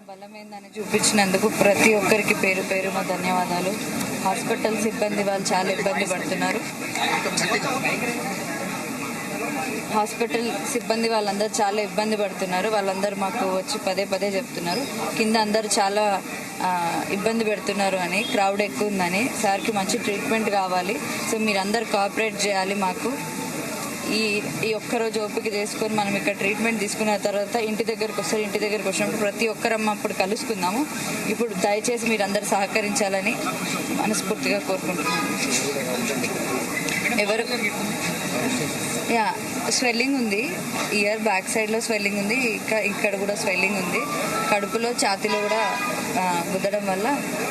బలమైందని చూపించినందుకు ప్రతి ఒక్కరికి పేరు పేరు మా ధన్యవాదాలు. హాస్పిటల్ సిబ్బంది వాళ్ళు చాలా ఇబ్బంది పడుతున్నారు. హాస్పిటల్ సిబ్బంది వాళ్ళందరూ చాలా ఇబ్బంది పడుతున్నారు. వాళ్ళందరూ మాకు వచ్చి పదే పదే చెప్తున్నారు కింద అందరూ చాలా ఇబ్బంది పెడుతున్నారు అని, క్రౌడ్ ఎక్కువ ఉందని, సార్కి మంచి ట్రీట్మెంట్ కావాలి. సో మీరందరూ కోఆపరేట్ చేయాలి. మాకు ఈ ఒక్కరోజు ఓపిక చేసుకొని మనం ఇక్కడ ట్రీట్మెంట్ తీసుకున్న తర్వాత ఇంటి దగ్గరకు వస్తారు. ఇంటి దగ్గరకు వచ్చినప్పుడు ప్రతి ఒక్కరమ్మ అప్పుడు కలుసుకుందాము. ఇప్పుడు దయచేసి మీరందరూ సహకరించాలని మనస్ఫూర్తిగా కోరుకుంటున్నాను. ఎవరు స్వెల్లింగ్ ఉంది, ఇయర్ బ్యాక్ సైడ్లో స్వెల్లింగ్ ఉంది, ఇక్కడ కూడా స్వెల్లింగ్ ఉంది, కడుపులో ఛాతీలో కూడా గుద్దడం వల్ల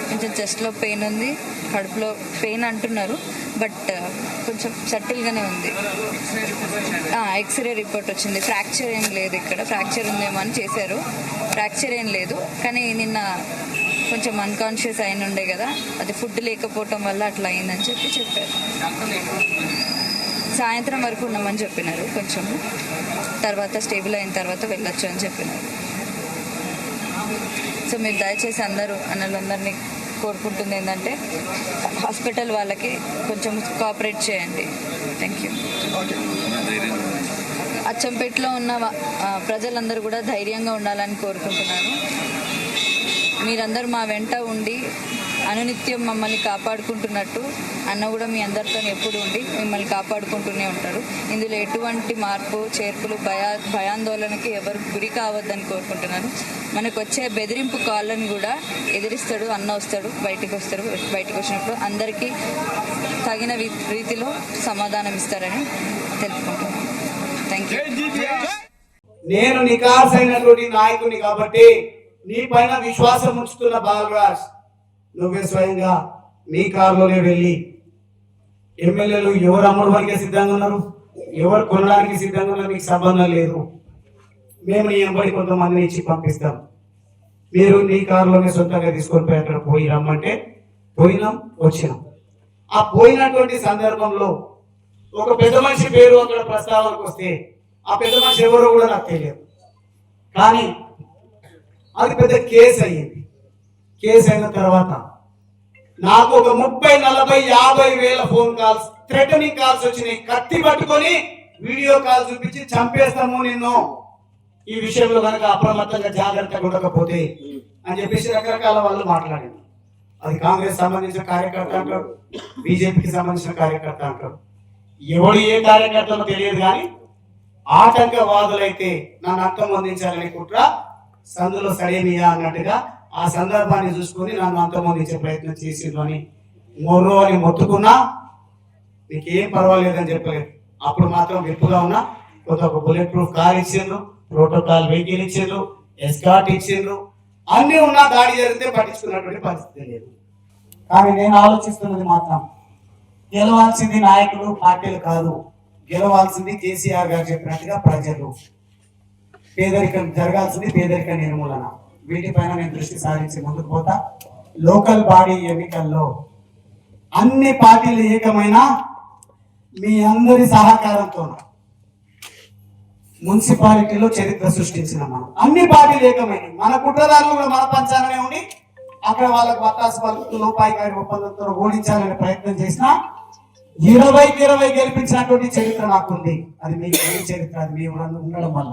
కొంచెం చెస్ట్లో పెయిన్ ఉంది, కడుపులో పెయిన్ అంటున్నారు, బట్ కొంచెం సటిల్గానే ఉంది. ఎక్స్రే రిపోర్ట్ వచ్చింది. ఫ్రాక్చర్ ఏం లేదు, ఇక్కడ ఫ్రాక్చర్ ఉందేమో అని చేశారు. ఫ్రాక్చర్ ఏం లేదు, కానీ నిన్న కొంచెం అన్కాన్షియస్ అయిన ఉండే కదా, అది ఫుడ్ లేకపోవటం వల్ల అట్లా అయిందని చెప్పారు. సాయంత్రం వరకు ఉన్నామని చెప్పినారు. కొంచెం తర్వాత స్టేబుల్ అయిన తర్వాత వెళ్ళొచ్చు అని చెప్పినారు. సో మీరు దయచేసి అందరూ అన్నలందరినీ కోరుకుంటుంది ఏంటంటే హాస్పిటల్ వాళ్ళకి కొంచెం కోఆపరేట్ చేయండి. Thank you. అచ్చంపేటలో ఉన్న ప్రజలందరూ కూడా ధైర్యంగా ఉండాలని కోరుకుంటున్నాను. మీరందరూ మా వెంట ఉండి అనునిత్యం మమ్మల్ని కాపాడుకుంటున్నట్టు అన్న కూడా మీ అందరితో ఎప్పుడు ఉండి మిమ్మల్ని కాపాడుకుంటూనే ఉంటారు. ఇందులో ఎటువంటి మార్పు చేర్పులు భయాందోళనకి ఎవరు గురి కావద్దని కోరుకుంటున్నాను. మనకు వచ్చే బెదిరింపు కాళ్ళను కూడా ఎదిరిస్తాడు అన్న, వస్తాడు, బయటకు వచ్చినప్పుడు అందరికీ తగిన రీతిలో సమాధానం ఇస్తారని తెలుపుకుంటున్నాను. Thank you. నేను నికార్సైనటువంటి నాయకుని కాబట్టి నీ పైన విశ్వాసం ఉంచుతున్న బాలరాజ్, నువ్వే స్వయంగా నీ కారులోనే వెళ్ళి ఎమ్మెల్యేలు ఎవరు అమ్మడానికి సిద్ధంగా ఉన్నారు, ఎవరు కొనడానికి సిద్ధంగా ఉన్నారు, నీకు సంబంధం లేదు. మేము నీ ఎంబడి కొంతమందిని ఇచ్చి పంపిస్తాం. మీరు నీ కారులోనే సొంతంగా తీసుకొని పోయి అక్కడ పోయి రమ్మంటే పోయినాం, వచ్చినాం. ఆ పోయినటువంటి సందర్భంలో ఒక పెద్ద మనిషి పేరు అక్కడ ప్రస్తావనకు వస్తే ఆ పెద్ద మనిషి ఎవరో కూడా నాకు తెలియదు. కానీ అది పెద్ద కేసు అయ్యింది. కేసు అయిన తర్వాత నాకు ఒక 30, 40, 50 వేల ఫోన్ కాల్స్, థ్రెటనింగ్ కాల్స్ వచ్చినాయి. కత్తి పట్టుకొని వీడియో కాల్ చూపించి చంపేస్తాము నిన్ను, ఈ విషయంలో కనుక అప్రమత్తంగా జాగ్రత్తగా ఉండకపోతే అని చెప్పేసి రకరకాల వాళ్ళు మాట్లాడింది. అది కాంగ్రెస్ సంబంధించిన కార్యకర్త అంటారు, బీజేపీకి సంబంధించిన కార్యకర్త అంటారు. ఎవడు ఏ కార్యకర్తనో తెలియదు, కానీ ఆటంకవాదులైతే నన్ను అంతమొందించాలని కుట్ర సందులో సడేమియా అన్నట్టుగా ఆ సందర్భాన్ని చూసుకొని నన్ను అంతమొందించే ప్రయత్నం చేసిండ్రు అని మొర్రో అని మొత్తుకున్నా నీకేం పర్వాలేదని చెప్పలేదు. అప్పుడు మాత్రం విప్పుగా ఉన్నా. ఒక బుల్లెట్ ప్రూఫ్ కార్ ఇచ్చిండ్రు, ప్రోటోకాల్ వెహికల్ ఇచ్చిండ్రు, ఎస్కాట్ ఇచ్చిండ్రు, అన్ని ఉన్నా దాడి జరిగితే పట్టించుకున్నటువంటి పరిస్థితి లేదు. కానీ నేను ఆలోచిస్తున్నది మాత్రం గెలవాల్సింది నాయకులు, పార్టీలు కాదు, గెలవాల్సింది కేసీఆర్ గారు చెప్పినట్టుగా ప్రజలు. పేదరికం జరగాల్సింది పేదరిక నిర్మూలన. వీటిపైన నేను దృష్టి సారించి ముందుకు పోతా. లోకల్ బాడీ ఎన్నికల్లో అన్ని పార్టీలు ఏకమైన మీ అందరి సహకారంతో మున్సిపాలిటీలో చరిత్ర సృష్టించిన మనం అన్ని పార్టీలు ఏకమైన మన కుట్రదారులు కూడా మన పంచాలనే ఉండి అక్కడ వాళ్ళకు వత్తాసు పలుకుతూ లోపాయికారి ఒప్పందంతో ఓడించాలనే ప్రయత్నం చేసినా 20కి 20 గెలిపించినటువంటి చరిత్ర నాకుంది. అది మీ చరిత్ర, అది మీ ఉండడం వల్ల.